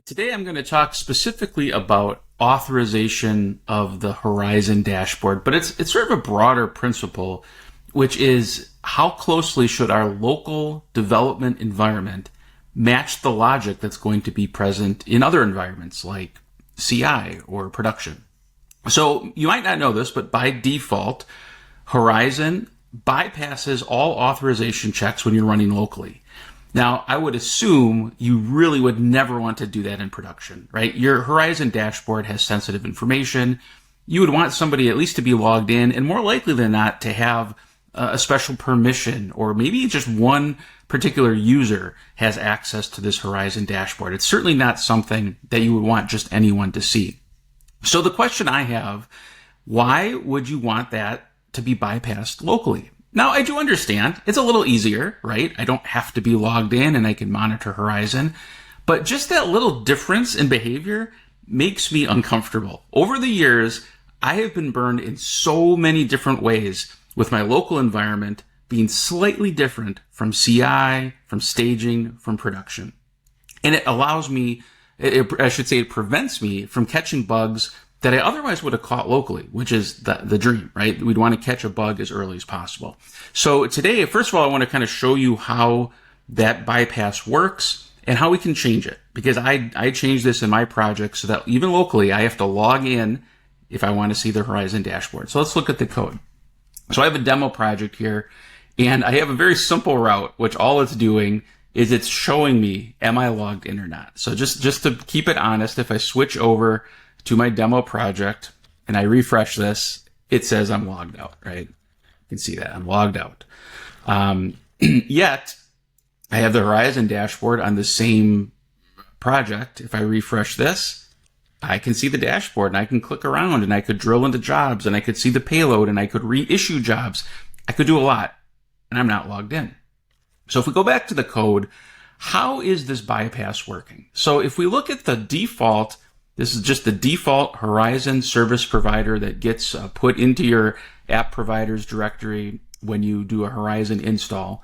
Today I'm going to talk specifically about authorization of the Horizon dashboard, but it's sort of a broader principle, which is how closely should our local development environment match the logic that's going to be present in other environments like CI or production. So you might not know this, but by default, Horizon bypasses all authorization checks when you're running locally. Now, I would assume you really would never want to do that in production, right? Your Horizon dashboard has sensitive information. You would want somebody at least to be logged in, and more likely than not to have a special permission, or maybe just one particular user has access to this Horizon dashboard. It's certainly not something that you would want just anyone to see. So the question I have, why would you want that to be bypassed locally? Now, I do understand it's a little easier, right? I don't have to be logged in and I can monitor Horizon, but just that little difference in behavior makes me uncomfortable. Over the years, I have been burned in so many different ways with my local environment being slightly different from CI, from staging, from production. And it allows me, it prevents me from catching bugs that I otherwise would have caught locally, which is the dream, right? We'd want to catch a bug as early as possible. So today, first of all, I want to kind of show you how that bypass works and how we can change it. Because I changed this in my project so that even locally, I have to log in if I want to see the Horizon dashboard. So let's look at the code. So I have a demo project here, and I have a very simple route, which all it's doing is it's showing me, am I logged in or not? So just to keep it honest, if I switch over to my demo project and I refresh this, it says I'm logged out, right? You can see that I'm logged out. Yet I have the Horizon dashboard on the same project. If I refresh this, I can see the dashboard and I can click around and I could drill into jobs and I could see the payload and I could reissue jobs. I could do a lot and I'm not logged in. So if we go back to the code, how is this bypass working? So if we look at the default, this is just the default Horizon service provider that gets put into your app providers directory when you do a Horizon install.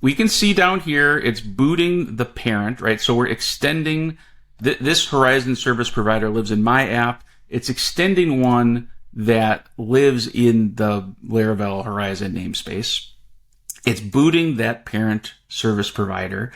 We can see down here, it's booting the parent, right? So we're extending, this Horizon service provider lives in my app. It's extending one that lives in the Laravel Horizon namespace. It's booting that parent service provider.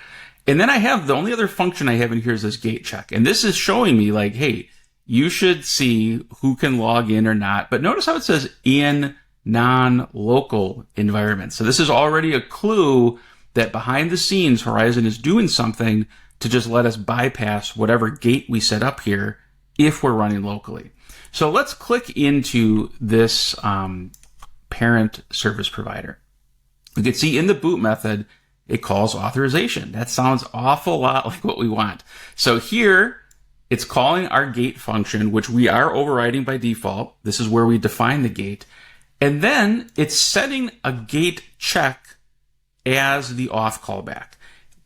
And then I have, the only other function I have in here is this gate check. And this is showing me like, hey, you should see who can log in or not. But notice how it says in non-local environments. So this is already a clue that behind the scenes, Horizon is doing something to just let us bypass whatever gate we set up here if we're running locally. So let's click into this parent service provider. You can see in the boot method, it calls authorization. That sounds awful lot like what we want. So here, it's calling our gate function, which we are overriding by default. This is where we define the gate. And then it's setting a gate check as the auth callback.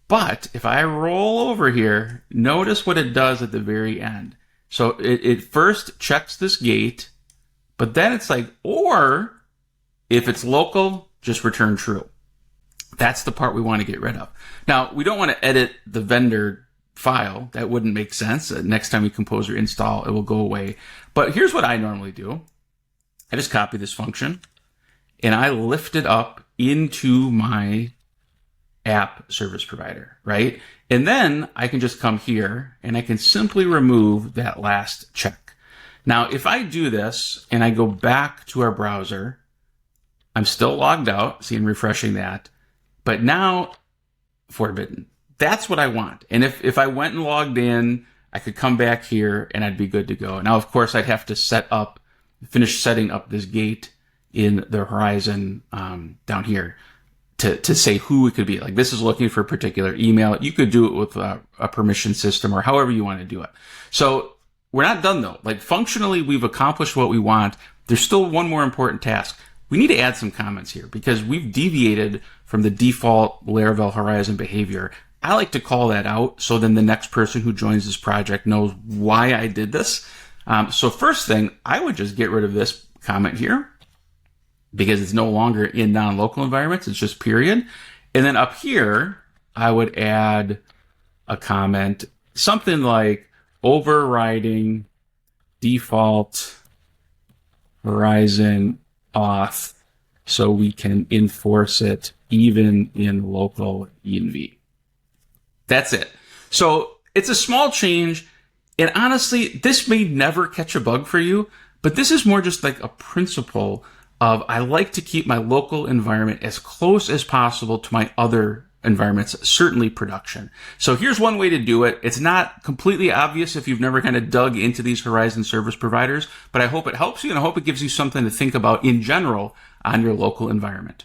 But if I roll over here, notice what it does at the very end. So it first checks this gate, but then it's like, or if it's local, just return true. That's the part we want to get rid of. Now, we don't want to edit the vendor file. That wouldn't make sense. Next time we compose or install, it will go away. But here's what I normally do. I just copy this function and I lift it up into my app service provider, right? And then I can just come here and I can simply remove that last check. Now, if I do this and I go back to our browser, I'm still logged out. See, I'm refreshing that. But now, forbidden. That's what I want. And if I went and logged in, I could come back here and I'd be good to go. Now, of course, I'd have to finish setting up this gate in the Horizon down here to say who it could be. Like this is looking for a particular email. You could do it with a permission system or however you want to do it. So we're not done though. Like functionally, we've accomplished what we want. There's still one more important task. We need to add some comments here because we've deviated from the default Laravel Horizon behavior. I like to call that out so then the next person who joins this project knows why I did this. So first thing, I would just get rid of this comment here because it's no longer in non-local environments. It's just period. And then up here, I would add a comment something like overriding default Horizon auth so we can enforce it even in local env. That's it. So it's a small change. And honestly, this may never catch a bug for you, but this is more just like a principle of I like to keep my local environment as close as possible to my other environments, certainly production. So here's one way to do it. It's not completely obvious if you've never kind of dug into these Horizon service providers, but I hope it helps you and I hope it gives you something to think about in general on your local environment.